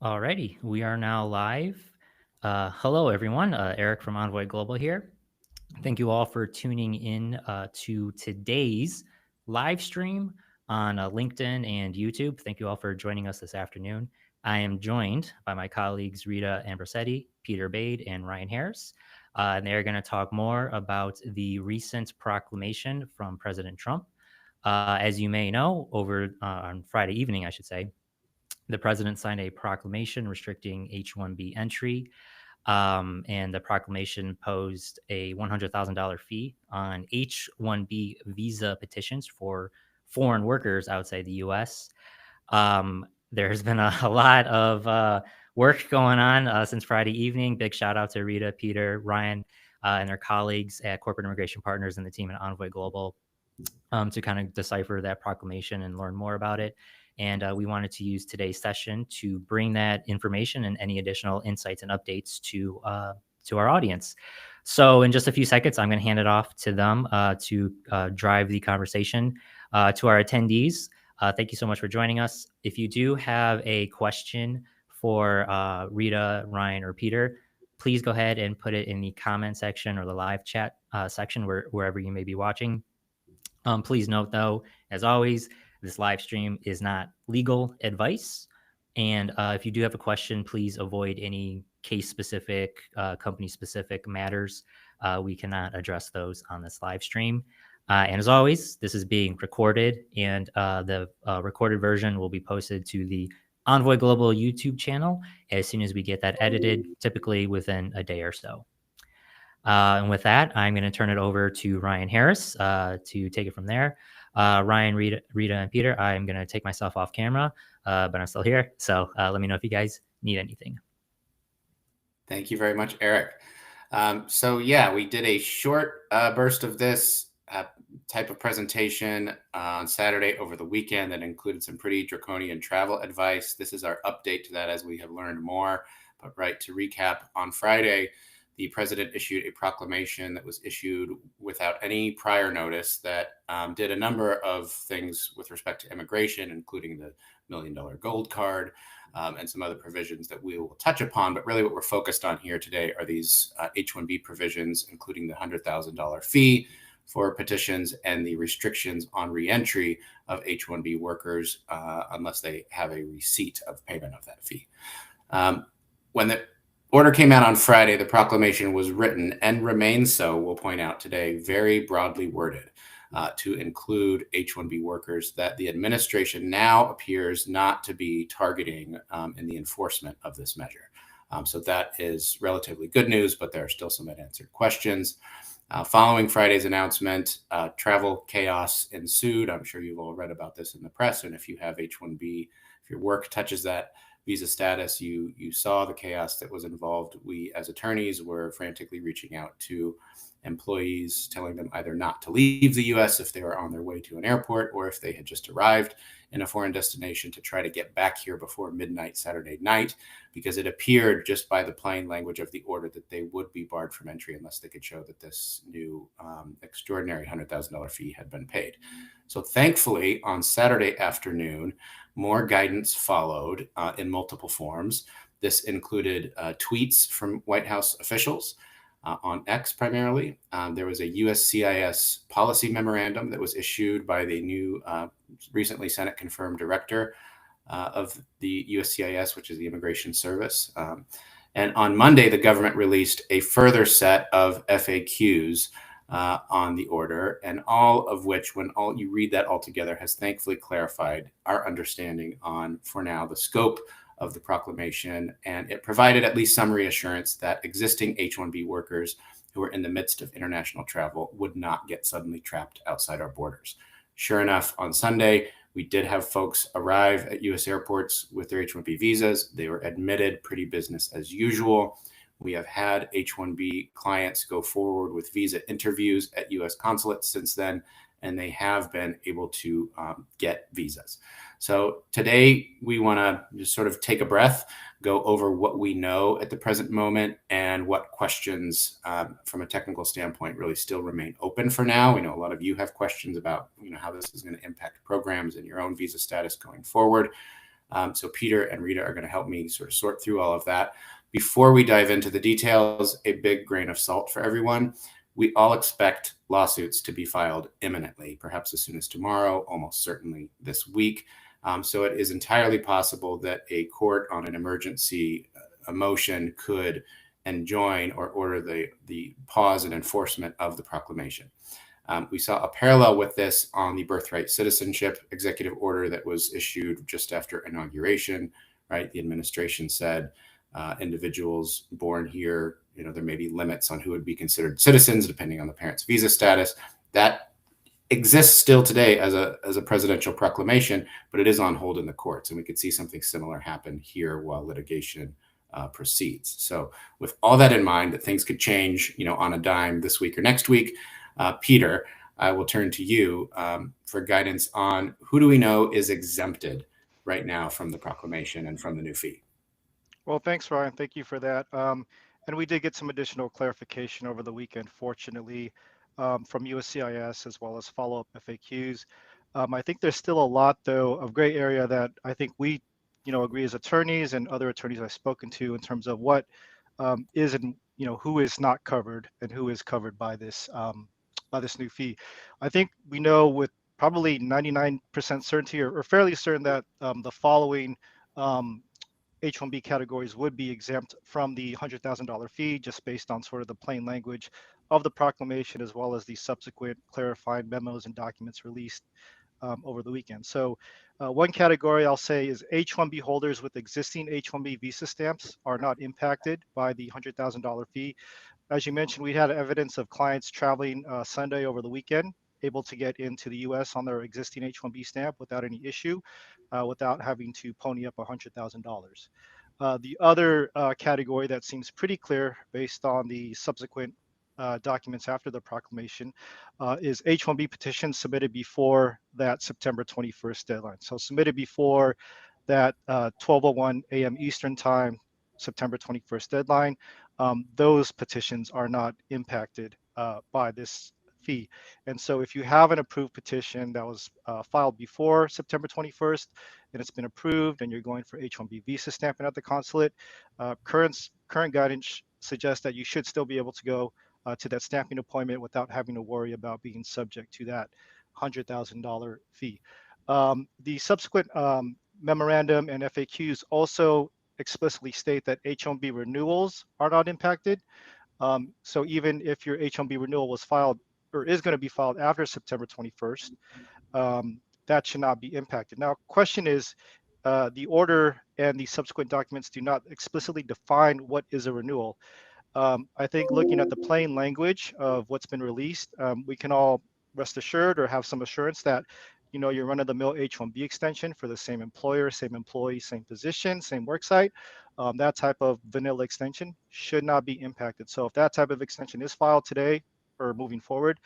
Alrighty, we are now live. Hello, everyone. Eric from Envoy Global here. Thank you all for tuning in to today's live stream on LinkedIn and YouTube. Thank you all for joining us this afternoon. I am joined by my colleagues Rita Ambrosetti, Peter Bade, and Ryan Harris. And they're going to talk more about the recent proclamation from President Trump. As you may know, over on Friday evening, I should say, the president signed a proclamation restricting H-1B entry, and the proclamation posed a $100,000 fee on H-1B visa petitions for foreign workers outside the U.S. There has been a lot of work going on since Friday evening. Big shout out to Rita, Peter, Ryan, and their colleagues at Corporate Immigration Partners and the team at Envoy Global to kind of decipher that proclamation and learn more about it. And we wanted to use today's session to bring that information and any additional insights and updates to our audience. So in just a few seconds, I'm going to hand it off to them to drive the conversation. To our attendees, thank you so much for joining us. If you do have a question for Rita, Ryan, or Peter, please go ahead and put it in the comment section or the live chat section wherever you may be watching. Please note, though, as always, this live stream is not legal advice. And if you do have a question, please avoid any case-specific, company-specific matters. We cannot address those on this live stream. And as always, this is being recorded, and the recorded version will be posted to the Envoy Global YouTube channel as soon as we get that edited, typically within a day or so. And with that, I'm going to turn it over to Ryan Harris to take it from there. Ryan, Rita, and Peter, I'm going to take myself off camera, but I'm still here. So let me know if you guys need anything. Thank you very much, Eric. We did a short burst of this type of presentation on Saturday over the weekend that included some pretty draconian travel advice. This is our update to that as we have learned more. But to recap, on Friday, the president issued a proclamation that was issued without any prior notice that did a number of things with respect to immigration, including the $1 million gold card and some other provisions that we will touch upon. But really what we're focused on here today are these H-1B provisions, including the $100,000 fee for petitions and the restrictions on reentry of H-1B workers unless they have a receipt of payment of that fee. When the order came out on Friday, the proclamation was written and remains so, we'll point out today, very broadly worded to include H-1B workers that the administration now appears not to be targeting in the enforcement of this measure. So that is relatively good news, but there are still some unanswered questions. Following Friday's announcement, travel chaos ensued. I'm sure you've all read about this in the press. And if you have H-1B, if your work touches that visa status, you saw the chaos that was involved. We, as attorneys, were frantically reaching out to employees, telling them either not to leave the U.S. if they were on their way to an airport or if they had just arrived in a foreign destination to try to get back here before midnight Saturday night, because it appeared just by the plain language of the order that they would be barred from entry unless they could show that this new extraordinary $100,000 fee had been paid. So thankfully, on Saturday afternoon, more guidance followed in multiple forms. This included tweets from White House officials on X primarily. There was a USCIS policy memorandum that was issued by the new recently Senate confirmed director of the USCIS, which is the Immigration Service. And on Monday, the government released a further set of FAQs on the order, and all of which, when you read that all together, has thankfully clarified our understanding on, for now, the scope of the proclamation, and it provided at least some reassurance that existing H-1B workers who were in the midst of international travel would not get suddenly trapped outside our borders. Sure enough, on Sunday, we did have folks arrive at U.S. airports with their H-1B visas. They were admitted, pretty business as usual. We have had H-1B clients go forward with visa interviews at U.S. consulates since then, and they have been able to get visas. So today we want to just sort of take a breath, go over what we know at the present moment and what questions from a technical standpoint really still remain open for now. We know a lot of you have questions about how this is going to impact programs and your own visa status going forward. So Peter and Rita are going to help me sort of sort through all of that. Before we dive into the details, a big grain of salt for everyone. We all expect lawsuits to be filed imminently, perhaps as soon as tomorrow, almost certainly this week. So it is entirely possible that a court on an emergency a motion could enjoin or order the pause and enforcement of the proclamation. We saw a parallel with this on the birthright citizenship executive order that was issued just after inauguration, right? The administration said individuals born here, there may be limits on who would be considered citizens depending on the parent's visa status. That exists still today as a presidential proclamation, but it is on hold in the courts. And we could see something similar happen here while litigation proceeds. So with all that in mind, that things could change, on a dime this week or next week, Peter, I will turn to you for guidance on who do we know is exempted right now from the proclamation and from the new fee. Well, thanks, Ryan. Thank you for that. And we did get some additional clarification over the weekend, fortunately, from USCIS as well as follow-up FAQs. I think there's still a lot, though, of gray area that I think we, agree as attorneys and other attorneys I've spoken to in terms of what is and who is not covered and who is covered by this new fee. I think we know with probably 99% certainty or fairly certain that the following H-1B categories would be exempt from the $100,000 fee just based on sort of the plain language of the proclamation as well as the subsequent clarified memos and documents released over the weekend. So one category I'll say is H-1B holders with existing H-1B visa stamps are not impacted by the $100,000 fee. As you mentioned, we had evidence of clients traveling Sunday over the weekend, able to get into the US on their existing H-1B stamp without any issue, without having to pony up $100,000. The other category that seems pretty clear based on the subsequent documents after the proclamation is H-1B petitions submitted before that September 21st deadline. So submitted before that 12:01 a.m. Eastern time, September 21st deadline. Those petitions are not impacted by this fee. And so if you have an approved petition that was filed before September 21st and it's been approved and you're going for H-1B visa stamping at the consulate, current guidance suggests that you should still be able to go to that stamping appointment without having to worry about being subject to that $100,000 fee. The subsequent memorandum and FAQs also explicitly state that H-1B renewals are not impacted. So even if your H-1B renewal was filed or is going to be filed after September 21st, that should not be impacted. Now, question is, the order and the subsequent documents do not explicitly define what is a renewal. I think looking at the plain language of what's been released, we can all rest assured or have some assurance that your run-of-the-mill H-1B extension for the same employer, same employee, same position, same work site, that type of vanilla extension should not be impacted. So if that type of extension is filed today or moving forward,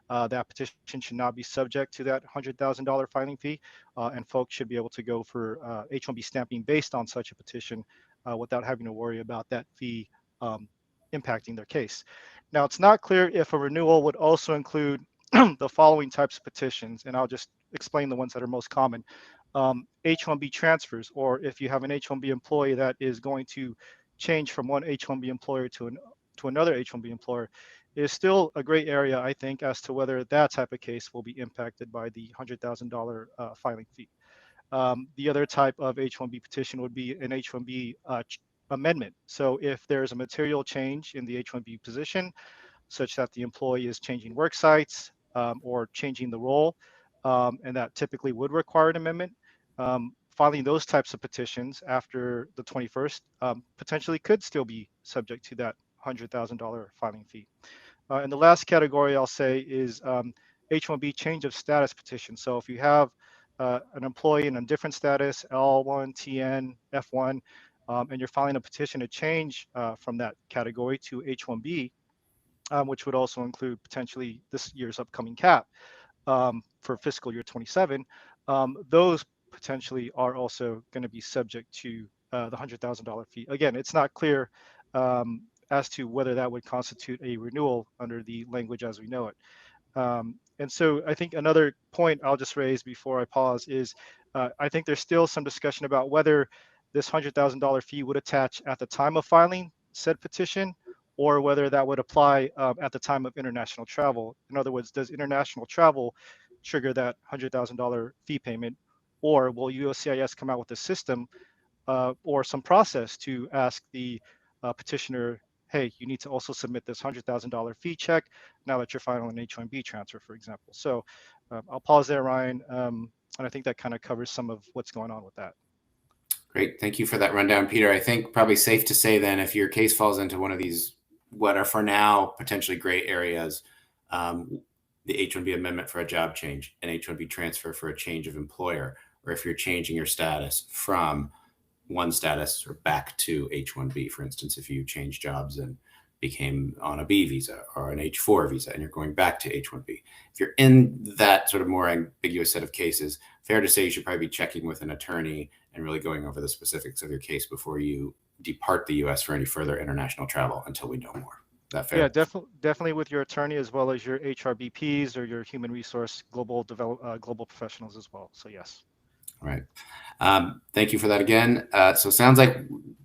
that petition should not be subject to that $100,000 filing fee, and folks should be able to go for H-1B stamping based on such a petition without having to worry about that fee impacting their case. Now, it's not clear if a renewal would also include the following types of petitions, and I'll just explain the ones that are most common. H-1B transfers, or if you have an H-1B employee that is going to change from one H-1B employer to another H-1B employer, is still a gray area, I think, as to whether that type of case will be impacted by the $100,000 filing fee. The other type of H-1B petition would be an H-1B amendment. So if there's a material change in the H-1B position, such that the employee is changing work sites or changing the role, and that typically would require an amendment. Filing those types of petitions after the 21st potentially could still be subject to that $100,000 filing fee. And the last category I'll say is H-1B change of status petition. So if you have an employee in a different status, L1, TN, F1, and you're filing a petition to change from that category to H-1B, which would also include potentially this year's upcoming cap for fiscal year 27, those potentially are also going to be subject to the $100,000 fee. Again, it's not clear as to whether that would constitute a renewal under the language as we know it. And so I think another point I'll just raise before I pause is I think there's still some discussion about whether this $100,000 fee would attach at the time of filing said petition, or whether that would apply at the time of international travel. In other words, does international travel trigger that $100,000 fee payment, or will USCIS come out with a system or some process to ask the petitioner, hey, you need to also submit this $100,000 fee check now that you're filing an H-1B transfer, for example. So I'll pause there, Ryan. And I think that kind of covers some of what's going on with that. Great. Thank you for that rundown, Peter. I think probably safe to say then, if your case falls into one of these, what are for now potentially gray areas, the H-1B amendment for a job change, an H-1B transfer for a change of employer, or if you're changing your status from one status or back to H-1B, for instance, if you change jobs and became on a B visa or an H-4 visa and you're going back to H-1B. If you're in that sort of more ambiguous set of cases, fair to say you should probably be checking with an attorney and really going over the specifics of your case before you depart the U.S. for any further international travel until we know more. Is that fair? Yeah, definitely with your attorney as well as your HRBPs or your human resource global professionals as well. So yes. All right. Thank you for that again. So it sounds like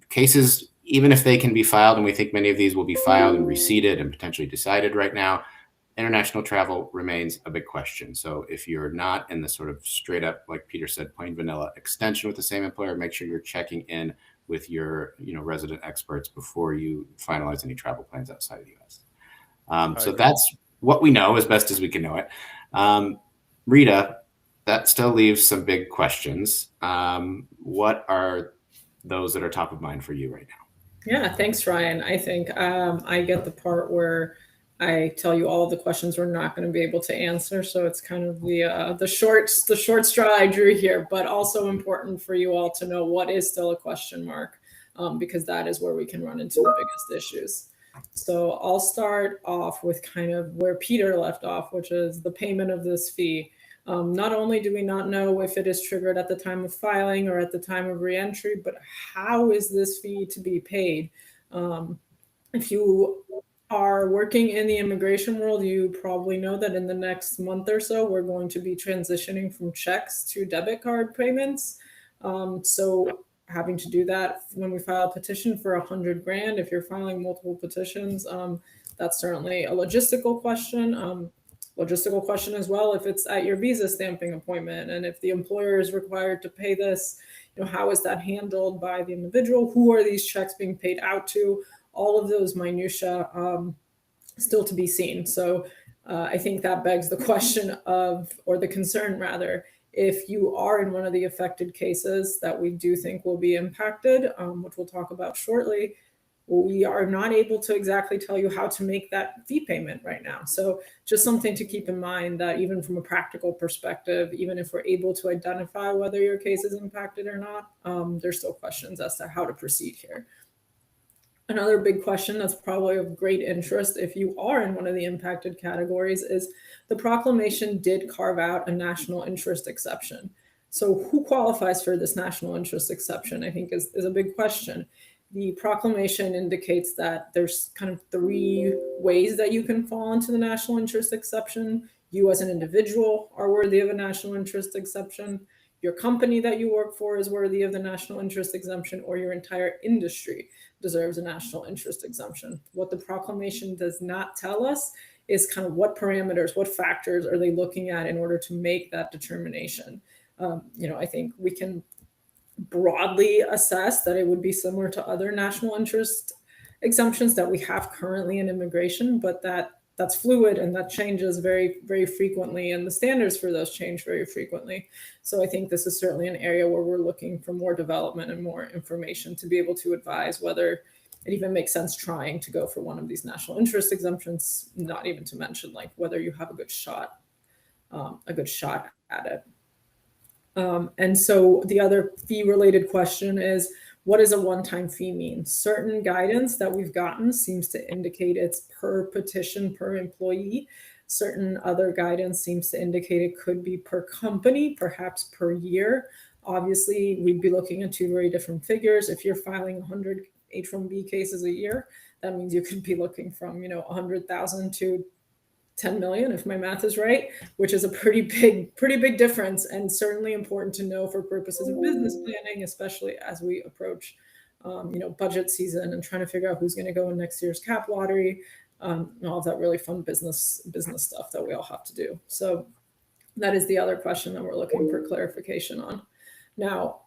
cases, even if they can be filed, and we think many of these will be filed and reseated and potentially decided right now, international travel remains a big question. So if you're not in the sort of straight up, like Peter said, plain vanilla extension with the same employer, make sure you're checking in with your resident experts before you finalize any travel plans outside of the U.S. So that's what we know as best as we can know it. Rita, that still leaves some big questions. What are those that are top of mind for you right now? Yeah, thanks, Ryan. I think I get the part where I tell you all of the questions we're not going to be able to answer. So it's kind of the short straw I drew here, but also important for you all to know what is still a question mark, because that is where we can run into the biggest issues. So I'll start off with kind of where Peter left off, which is the payment of this fee. Not only do we not know if it is triggered at the time of filing or at the time of reentry, but how is this fee to be paid? If you are working in the immigration world, you probably know that in the next month or so, we're going to be transitioning from checks to debit card payments. So having to do that when we file a petition for $100,000, if you're filing multiple petitions, that's certainly a logistical question. Logistical question as well if it's at your visa stamping appointment, and if the employer is required to pay this, how is that handled by the individual? Who are these checks being paid out to? All of those minutia still to be seen. So I think that begs the question of, or the concern rather, if you are in one of the affected cases that we do think will be impacted, which we'll talk about shortly, we are not able to exactly tell you how to make that fee payment right now. So just something to keep in mind, that even from a practical perspective, even if we're able to identify whether your case is impacted or not, there's still questions as to how to proceed here. Another big question that's probably of great interest if you are in one of the impacted categories is the proclamation did carve out a national interest exception. So who qualifies for this national interest exception, I think is a big question. The proclamation indicates that there's kind of 3 ways that you can fall into the national interest exception. You as an individual are worthy of a national interest exception. Your company that you work for is worthy of the national interest exemption, or your entire industry deserves a national interest exemption. What the proclamation does not tell us is kind of what parameters, what factors are they looking at in order to make that determination. I think we can broadly assess that it would be similar to other national interest exemptions that we have currently in immigration, but that's fluid and that changes very, very frequently, and the standards for those change very frequently. So I think this is certainly an area where we're looking for more development and more information to be able to advise whether it even makes sense trying to go for one of these national interest exemptions, not even to mention like whether you have a good shot at it. And so the other fee related question is, what does a one-time fee mean? Certain guidance that we've gotten seems to indicate it's per petition, per employee. Certain other guidance seems to indicate it could be per company, perhaps per year. Obviously, we'd be looking at 2 very different figures. If you're filing 100 H-1B cases a year, that means you could be looking from, 100,000 to 10 million, if my math is right, which is a pretty big difference, and certainly important to know for purposes of business planning, especially as we approach, budget season and trying to figure out who's going to go in next year's cap lottery, and all of that really fun business stuff that we all have to do. So that is the other question that we're looking for clarification on. Now,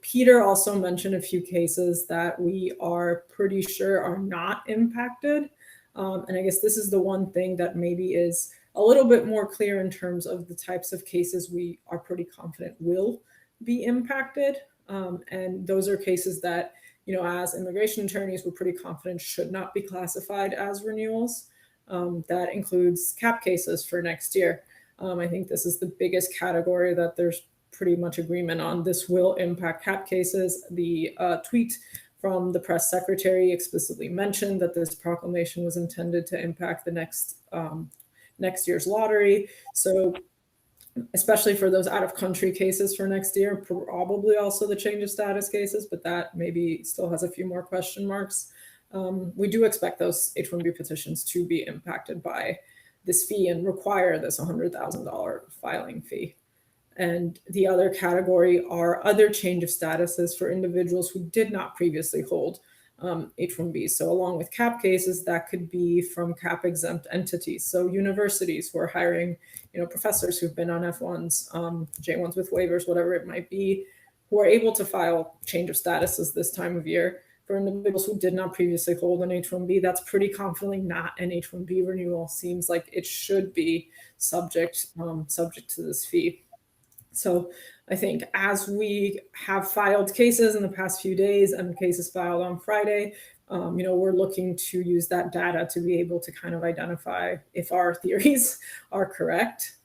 Peter also mentioned a few cases that we are pretty sure are not impacted. And I guess this is the one thing that maybe is a little bit more clear in terms of the types of cases we are pretty confident will be impacted. And those are cases that, as immigration attorneys, we're pretty confident should not be classified as renewals. That includes cap cases for next year. I think this is the biggest category that there's pretty much agreement on. This will impact cap cases. The tweet from the press secretary explicitly mentioned that this proclamation was intended to impact the next year's lottery. So especially for those out-of-country cases for next year, probably also the change of status cases, but that maybe still has a few more question marks. We do expect those H-1B petitions to be impacted by this fee and require this $100,000 filing fee. And the other category are other change of statuses for individuals who did not previously hold H-1B. So along with cap cases, that could be from cap exempt entities. So universities who are hiring, professors who've been on F1s, J1s with waivers, whatever it might be, who are able to file change of statuses this time of year. For individuals who did not previously hold an H-1B, that's pretty confidently not an H-1B renewal. Seems like it should be subject to this fee. So I think as we have filed cases in the past few days and cases filed on Friday, we're looking to use that data to be able to kind of identify if our theories are correct,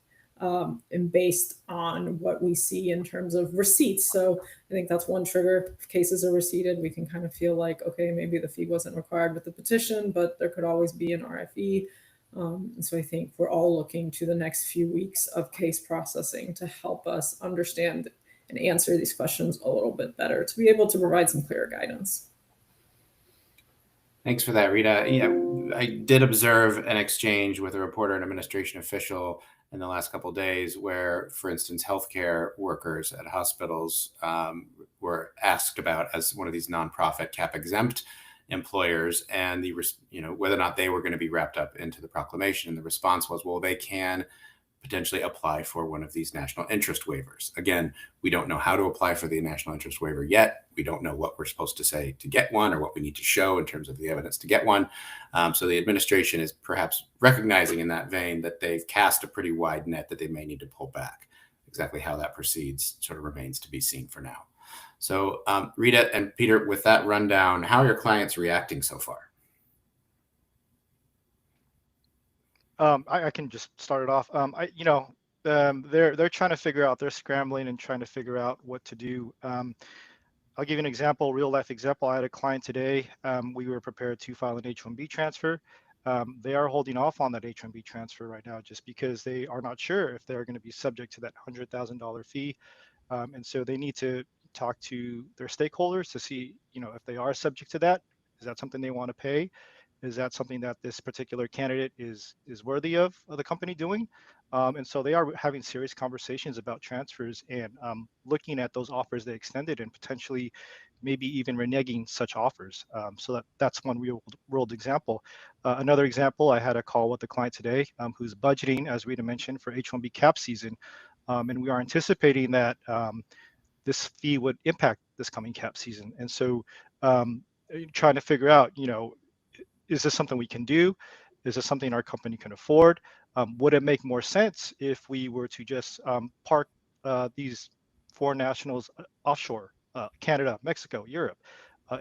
and based on what we see in terms of receipts. So I think that's one trigger. If cases are receipted, we can kind of feel like, okay, maybe the fee wasn't required with the petition, but there could always be an RFE. And so I think we're all looking to the next few weeks of case processing to help us understand and answer these questions a little bit better, to be able to provide some clearer guidance. Thanks for that, Rita. Yeah, I did observe an exchange with a reporter and administration official in the last couple of days where, for instance, healthcare workers at hospitals were asked about as one of these nonprofit cap exempt employers, and whether or not they were going to be wrapped up into the proclamation. And the response was, well, they can potentially apply for one of these national interest waivers. Again, we don't know how to apply for the national interest waiver yet. We don't know what we're supposed to say to get one or what we need to show in terms of the evidence to get one. So the administration is perhaps recognizing in that vein that they've cast a pretty wide net that they may need to pull back. Exactly how that proceeds sort of remains to be seen for now. So Rita and Peter, with that rundown, how are your clients reacting so far? I can just start it off. They're trying to figure out, they're scrambling and trying to figure out what to do. I'll give you an example, real life example. I had a client today. We were prepared to file an H-1B transfer. They are holding off on that H-1B transfer right now just because they are not sure if they're going to be subject to that $100,000 fee. And so they need to talk to their stakeholders to see, if they are subject to that. Is that something they want to pay? Is that something that this particular candidate is worthy of the company doing? And so they are having serious conversations about transfers and looking at those offers they extended and potentially maybe even reneging such offers. So that's one real world example. Another example, I had a call with a client today who's budgeting, as Rita mentioned, for H-1B cap season. And we are anticipating that this fee would impact this coming cap season. And so trying to figure out, is this something we can do? Is this something our company can afford? Would it make more sense if we were to just park these foreign nationals offshore, Canada, Mexico, Europe?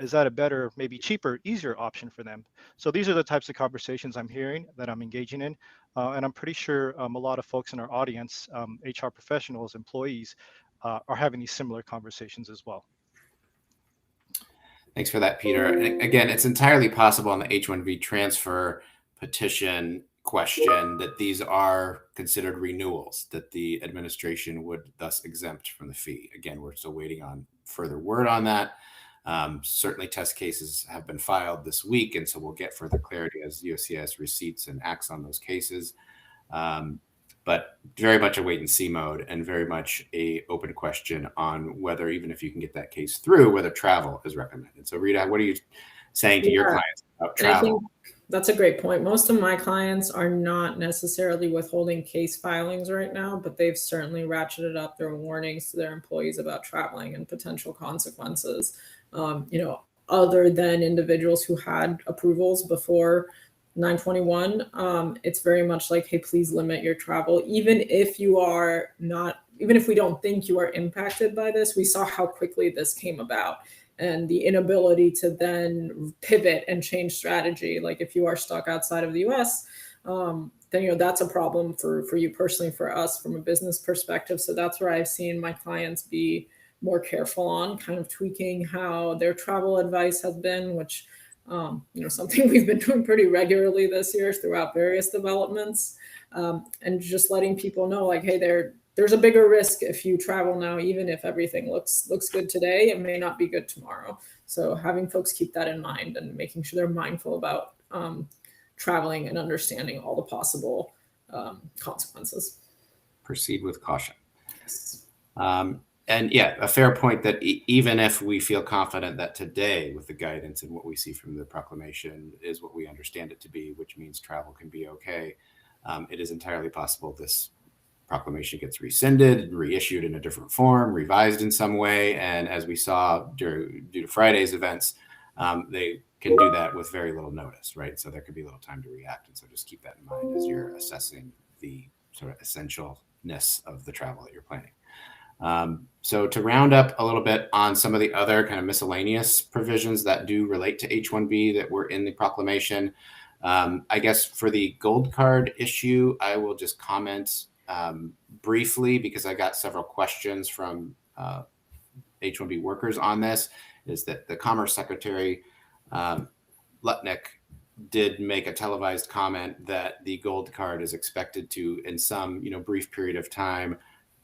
Is that a better, maybe cheaper, easier option for them? So these are the types of conversations I'm hearing that I'm engaging in. And I'm pretty sure a lot of folks in our audience, HR professionals, employees, are having these similar conversations as well. Thanks for that, Peter. And again, it's entirely possible on the H-1B transfer petition question that these are considered renewals, that the administration would thus exempt from the fee. Again, we're still waiting on further word on that. Certainly test cases have been filed this week, and so we'll get further clarity as USCIS receipts and acts on those cases. But very much a wait and see mode, and very much a open question on whether, even if you can get that case through, whether travel is recommended. So Rita, what are you saying to your clients about And I travel? think that's a great point. Most of my clients are not necessarily withholding case filings right now, but they've certainly ratcheted up their warnings to their employees about traveling and potential consequences. Other than individuals who had approvals before 921, it's very much like, hey, please limit your travel. Even if you are not, even if we don't think you are impacted by this, we saw how quickly this came about and the inability to then pivot and change strategy. Like if you are stuck outside of the US, then that's a problem for you personally, for us from a business perspective. So that's where I've seen my clients be more careful on kind of tweaking how their travel advice has been, which something we've been doing pretty regularly this year throughout various developments, and just letting people know, like, hey, there's a bigger risk if you travel now. Even if everything looks good today, it may not be good tomorrow. So having folks keep that in mind and making sure they're mindful about traveling and understanding all the possible consequences. Proceed with caution. Yes. And yeah, a fair point that even if we feel confident that today, with the guidance and what we see from the proclamation is what we understand it to be, which means travel can be okay, it is entirely possible this proclamation gets rescinded, reissued in a different form, revised in some way. And as we saw due to Friday's events, they can do that with very little notice, right? So there could be little time to react. And so just keep that in mind as you're assessing the sort of essentialness of the travel that you're planning. So to round up a little bit on some of the other kind of miscellaneous provisions that do relate to H-1B that were in the proclamation, I guess for the gold card issue, I will just comment briefly because I got several questions from H-1B workers on this, is that the Commerce Secretary, Lutnick, did make a televised comment that the gold card is expected to, in some brief period of time,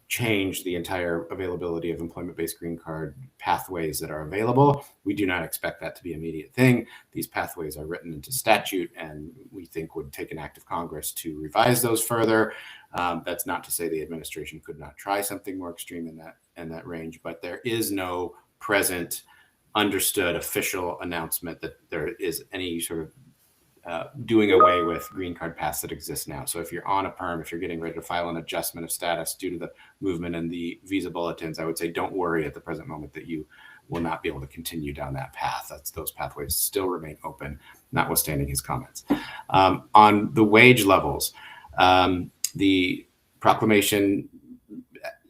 change the entire availability of employment-based green card pathways that are available. We do not expect that to be an immediate thing. These pathways are written into statute and we think would take an act of Congress to revise those further. That's not to say the administration could not try something more extreme in that range, but there is no present understood official announcement that there is any sort of doing away with green card paths that exist now. So if you're on a perm, if you're getting ready to file an adjustment of status due to the movement in the visa bulletins, I would say don't worry at the present moment that you will not be able to continue down that path. Those pathways still remain open, notwithstanding his comments. On the wage levels, the proclamation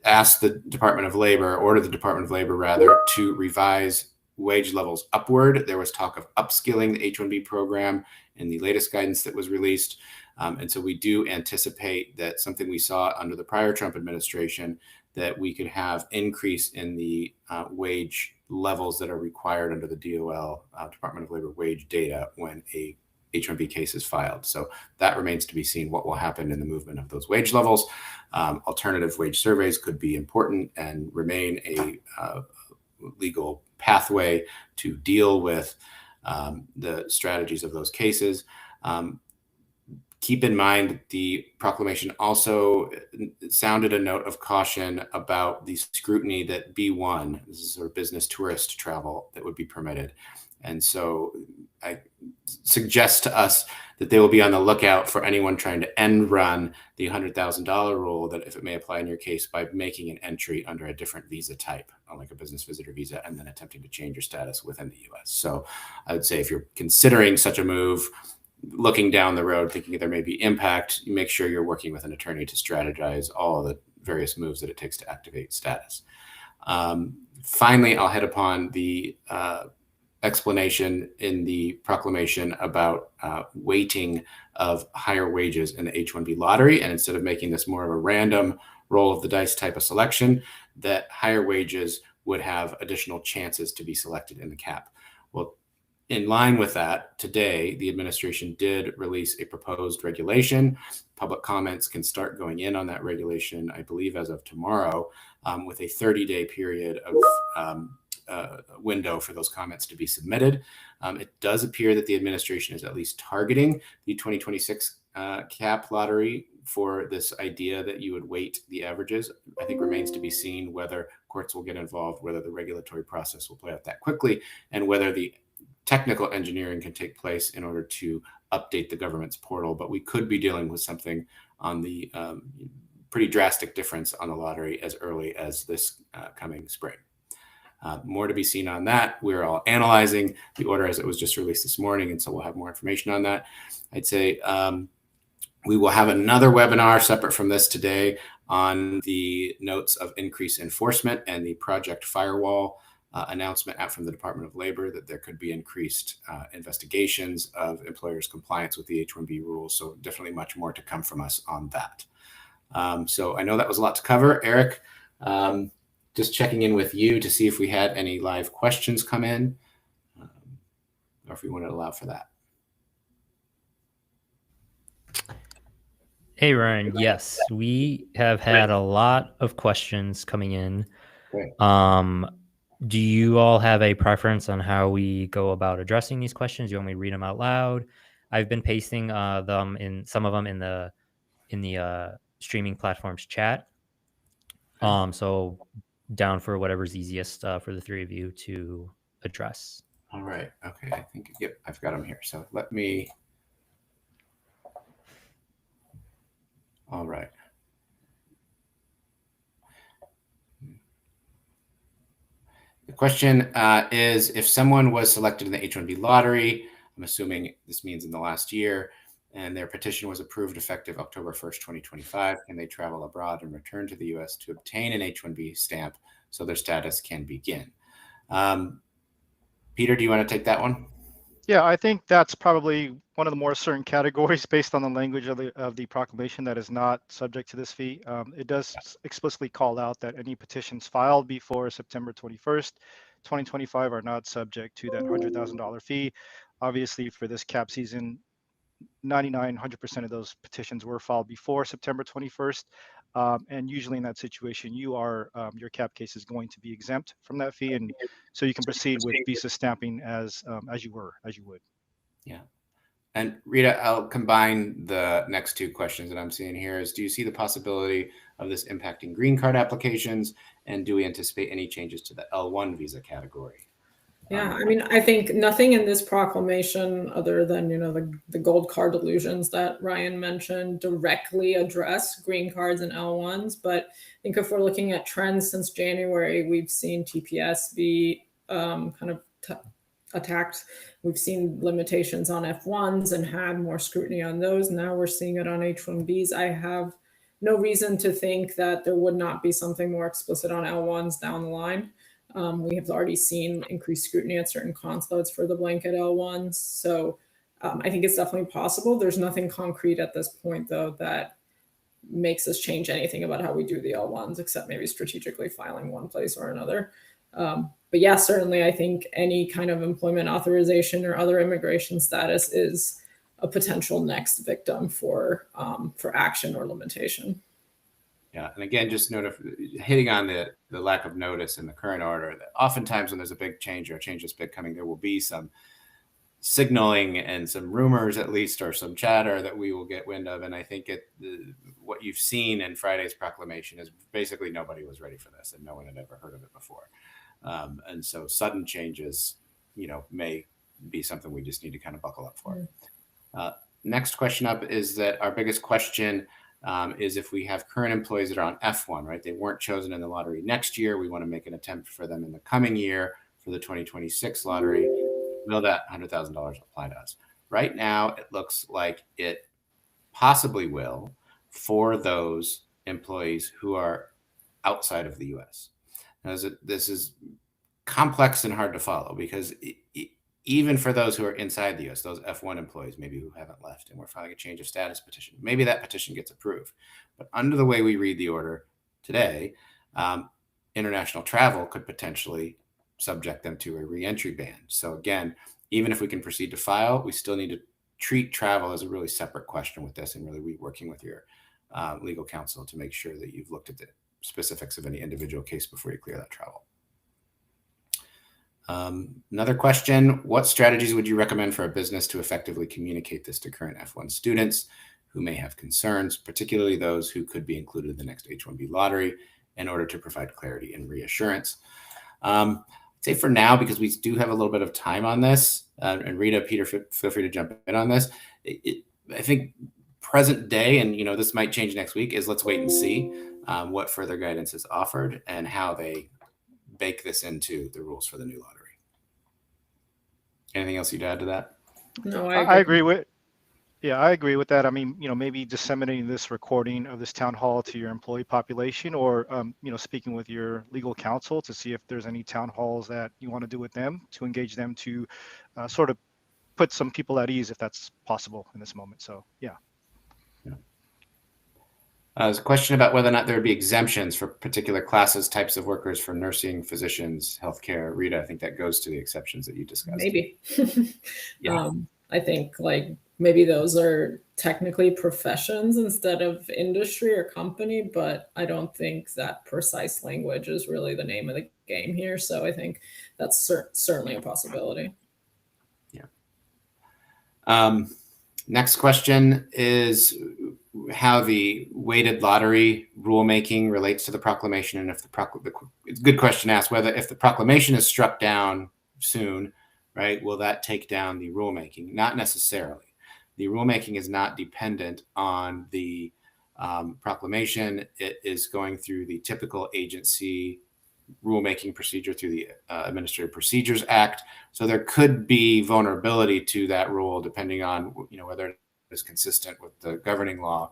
asked the Department of Labor, ordered the Department of Labor rather, to revise wage levels upward. There was talk of upskilling the H-1B program in the latest guidance that was released. And so we do anticipate that something we saw under the prior Trump administration, that we could have increase in the wage levels that are required under the DOL, Department of Labor wage data, when a H-1B case is filed. So that remains to be seen what will happen in the movement of those wage levels. Alternative wage surveys could be important and remain a legal pathway to deal with the strategies of those cases. Keep in mind, the proclamation also sounded a note of caution about the scrutiny that B1, this is sort of business tourist travel, that would be permitted. And so I suggest to us that they will be on the lookout for anyone trying to end run the $100,000 rule, that if it may apply in your case, by making an entry under a different visa type, like a business visitor visa, and then attempting to change your status within the US. So I would say if you're considering such a move, looking down the road, thinking there may be impact, you make sure you're working with an attorney to strategize all the various moves that it takes to activate status. Finally, I'll head upon the explanation in the proclamation about weighting of higher wages in the H-1B lottery. And instead of making this more of a random roll of the dice type of selection, that higher wages would have additional chances to be selected in the cap. Well, in line with that, today, the administration did release a proposed regulation. Public comments can start going in on that regulation, I believe, as of tomorrow, with a 30-day period of window for those comments to be submitted. It does appear that the administration is at least targeting the 2026 cap lottery for this idea that you would weight the averages. I think remains to be seen whether courts will get involved, whether the regulatory process will play out that quickly, and whether the technical engineering can take place in order to update the government's portal. But we could be dealing with something on the pretty drastic difference on the lottery as early as this coming spring. More to be seen on that. We're all analyzing the order as it was just released this morning, and so we'll have more information on that. I'd say we will have another webinar separate from this today on the notes of increased enforcement and the Project Firewall announcement out from the Department of Labor that there could be increased investigations of employers' compliance with the H-1B rules. So definitely much more to come from us on that. So I know that was a lot to cover. Eric, just checking in with you to see if we had any live questions come in, or if we want to allow for that. Hey, Ryan. Yes, we have had a lot of questions coming in. Great. Do you all have a preference on how we go about addressing these questions? Do you want me to read them out loud? I've been pasting some of them in the streaming platforms chat. So down for whatever's easiest for the three of you to address. All right. Okay. I think, yep, I've got them here. So let me. All right. The question is, if someone was selected in the H-1B lottery, I'm assuming this means in the last year, and their petition was approved effective October 1st, 2025, can they travel abroad and return to the U.S. to obtain an H-1B stamp so their status can begin? Peter, do you want to take that one? Yeah, I think that's probably one of the more certain categories based on the language of the proclamation that is not subject to this fee. It does explicitly call out that any petitions filed before September 21st, 2025 are not subject to that $100,000 fee. Obviously, for this cap season, 100% of those petitions were filed before September 21st. And usually in that situation, your cap case is going to be exempt from that fee. And so you can proceed with visa stamping as you would. Yeah. And Rita, I'll combine the next two questions that I'm seeing here is, do you see the possibility of this impacting green card applications? And do we anticipate any changes to the L1 visa category? Yeah, I mean, I think nothing in this proclamation other than, the gold card illusions that Ryan mentioned directly address green cards and L1s. But I think if we're looking at trends since January, we've seen TPS be attacked. We've seen limitations on F1s and had more scrutiny on those. Now we're seeing it on H-1Bs. I have no reason to think that there would not be something more explicit on L1s down the line. We have already seen increased scrutiny at certain consulates for the blanket L1s. So I think it's definitely possible. There's nothing concrete at this point, though, that makes us change anything about how we do the L1s, except maybe strategically filing one place or another. But yeah, certainly I think any kind of employment authorization or other immigration status is a potential next victim for action or limitation. Yeah, and again, just hitting on the lack of notice in the current order, that oftentimes when there's a big change or a change this big coming, there will be some signaling and some rumors, at least, or some chatter that we will get wind of. And I think what you've seen in Friday's proclamation is basically nobody was ready for this and no one had ever heard of it before. And so sudden changes, may be something we just need to kind of buckle up for. Next question up is that our biggest question is if we have current employees that are on F1, right? They weren't chosen in the lottery next year. We want to make an attempt for them in the coming year for the 2026 lottery. Will that $100,000 apply to us? Right now, it looks like it possibly will for those employees who are outside of the U.S. Now, this is complex and hard to follow because even for those who are inside the U.S., those F1 employees, maybe who haven't left and we're filing a change of status petition, maybe that petition gets approved. But under the way we read the order today, international travel could potentially subject them to a reentry ban. So again, even if we can proceed to file, we still need to treat travel as a really separate question with this and really be working with your legal counsel to make sure that you've looked at the specifics of any individual case before you clear that travel. Another question, what strategies would you recommend for a business to effectively communicate this to current F1 students who may have concerns, particularly those who could be included in the next H-1B lottery, in order to provide clarity and reassurance. I'd say for now, because we do have a little bit of time on this, and Rita, Peter, feel free to jump in on this. I think present day, and this might change next week, is let's wait and see what further guidance is offered and how they bake this into the rules for the new lottery. Anything else you'd add to that? No, I agree with. Yeah, I agree with that. I mean, maybe disseminating this recording of this town hall to your employee population, or speaking with your legal counsel to see if there's any town halls that you want to do with them to engage them to sort of put some people at ease if that's possible in this moment. So yeah. There's a question about whether or not there would be exemptions for particular classes, types of workers, for nursing, physicians, healthcare. Rita, I think that goes to the exceptions that you discussed. Maybe. Yeah. I think maybe those are technically professions instead of industry or company, but I don't think that precise language is really the name of the game here. So I think that's certainly a possibility. Yeah. Next question is how the weighted lottery rulemaking relates to the proclamation, and if it's a good question to ask whether if the proclamation is struck down soon, right, will that take down the rulemaking? Not necessarily. The rulemaking is not dependent on the proclamation. It is going through the typical agency rulemaking procedure through the Administrative Procedures Act. So there could be vulnerability to that rule depending on whether it is consistent with the governing law,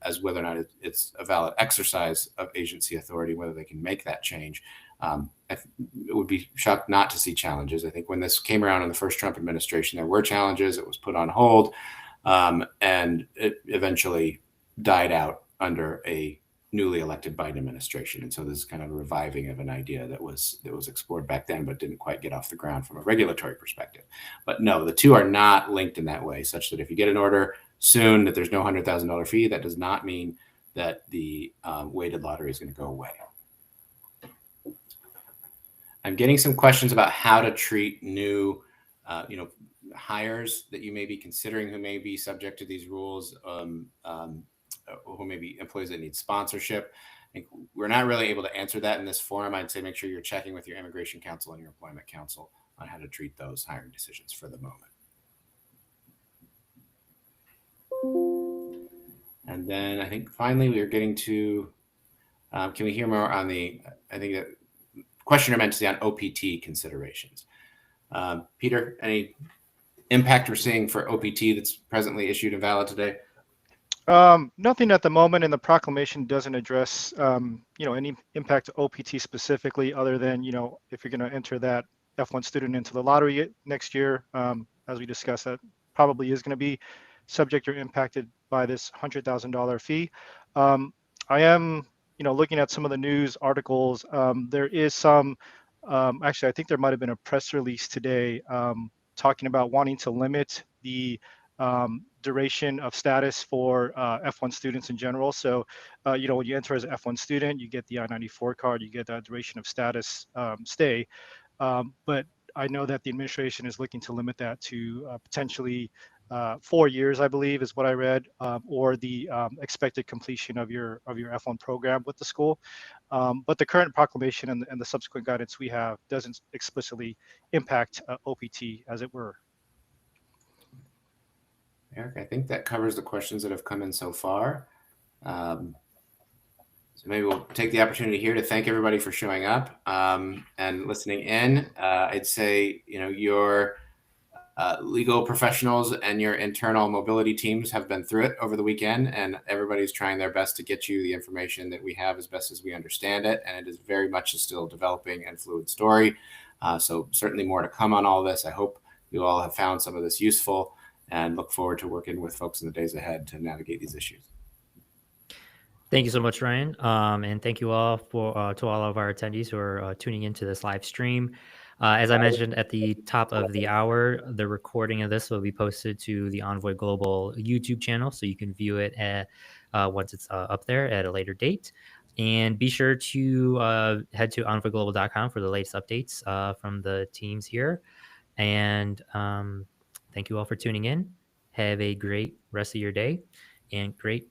as whether or not it's a valid exercise of agency authority, whether they can make that change. It would be shocked not to see challenges. I think when this came around in the first Trump administration, there were challenges. It was put on hold, and it eventually died out under a newly elected Biden administration. And so this is kind of a reviving of an idea that was explored back then, but didn't quite get off the ground from a regulatory perspective. But no, the two are not linked in that way, such that if you get an order soon that there's no $100,000 fee, that does not mean that the weighted lottery is going to go away. I'm getting some questions about how to treat new, hires that you may be considering who may be subject to these rules, who may be employees that need sponsorship. I think we're not really able to answer that in this forum. I'd say make sure you're checking with your immigration counsel and your employment counsel on how to treat those hiring decisions for the moment. And then I think finally we are getting to, can we hear more on the, I think that questioner meant to say on OPT considerations. Peter, any impact we're seeing for OPT that's presently issued and valid today? Nothing at the moment, and the proclamation doesn't address, any impact to OPT specifically, other than, if you're going to enter that F1 student into the lottery next year, as we discussed, that probably is going to be subject or impacted by this $100,000 fee. I am, looking at some of the news articles. There is some, actually, I think there might have been a press release today talking about wanting to limit the duration of status for F1 students in general. So, when you enter as an F1 student, you get the I-94 card, you get that duration of status stay. But I know that the administration is looking to limit that to potentially 4 years, I believe, is what I read, or the expected completion of your F1 program with the school. But the current proclamation and the subsequent guidance we have doesn't explicitly impact OPT, as it were. Eric, I think that covers the questions that have come in so far. So maybe we'll take the opportunity here to thank everybody for showing up and listening in. I'd say, your legal professionals and your internal mobility teams have been through it over the weekend, and everybody's trying their best to get you the information that we have as best as we understand it. And it is very much a still developing and fluid story. So certainly more to come on all this. I hope you all have found some of this useful, and look forward to working with folks in the days ahead to navigate these issues. Thank you so much, Ryan. And thank you all to all of our attendees who are tuning into this live stream. As I mentioned at the top of the hour, the recording of this will be posted to the Envoy Global YouTube channel, so you can view it once it's up there at a later date. And be sure to head to envoyglobal.com for the latest updates from the teams here. And thank you all for tuning in. Have a great rest of your day. and great